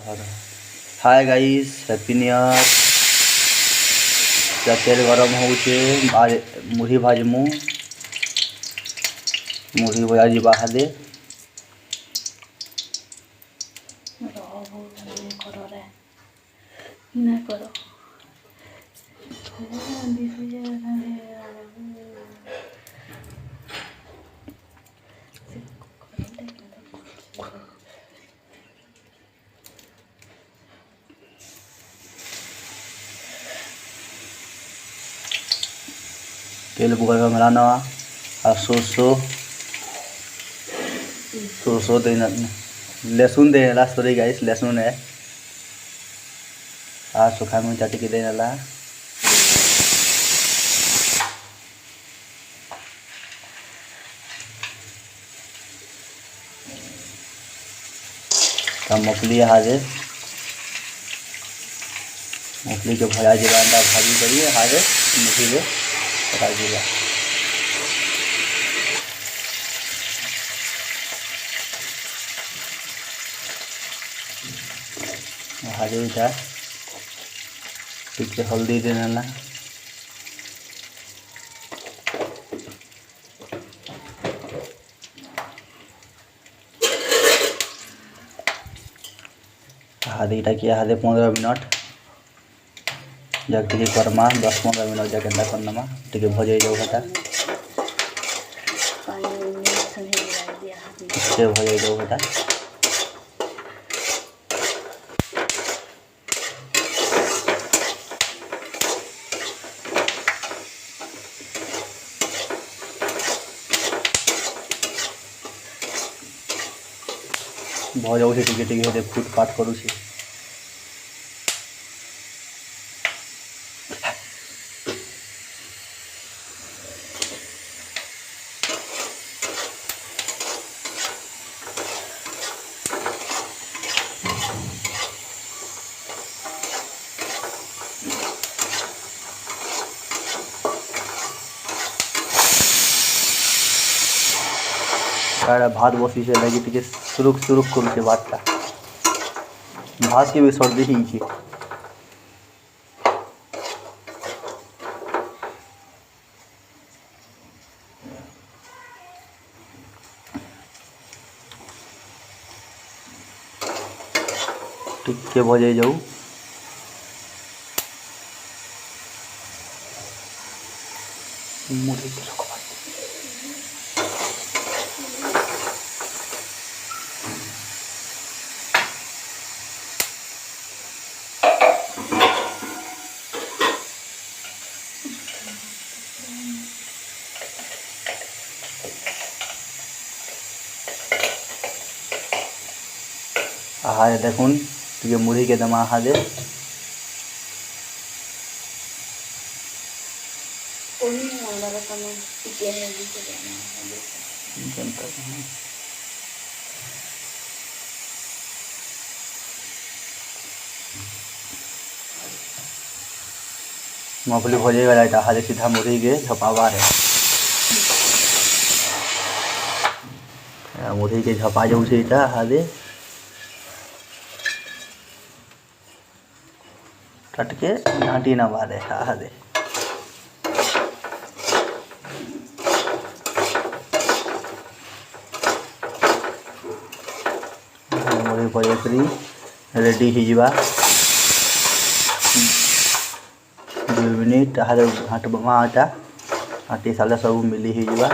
Hi guys, happy new year. तेल गरम होचे मुढ़ी भाजमु। मुढ़ी भाजी बाहादे तेल बुकर का मिलाना और सोसो देना, लहसुन देना। सॉरी गाइस, लहसुन है और सूखा मिर्चा टिके देना। तब मूँगफली हाजे मूँगफली के भजा जीवा भाजी करिए हाजे मुठी के पका जीवा। भाजी था टिके हल्दी देना। हादीटा किया हादे 15 मिनट जब टिके करमा 10-15 मिनट जाके करना टिके भजे जाऊ हटा भजे जाऊ हटा। भजा टिके टिके फुटपाथ करुँच। भात बसी से लगी टिके सुरुक कर भातटा भात के भी सर्दी ही टिके भजे जाऊ। हाँ देखुन टिके मुढ़ी के दमा हादे मूँगफली भजेगा लाइटा हादे सीधा मुढ़ी के झपावा है। मुढ़ी के झपा जाऊ से हादे कटके घाटी न मारे हादे मुढ़ी भजकरी रेडी हिजवा 2 मिनिट हादे घाटबा आटा आटी साले सब मिली हिजवा।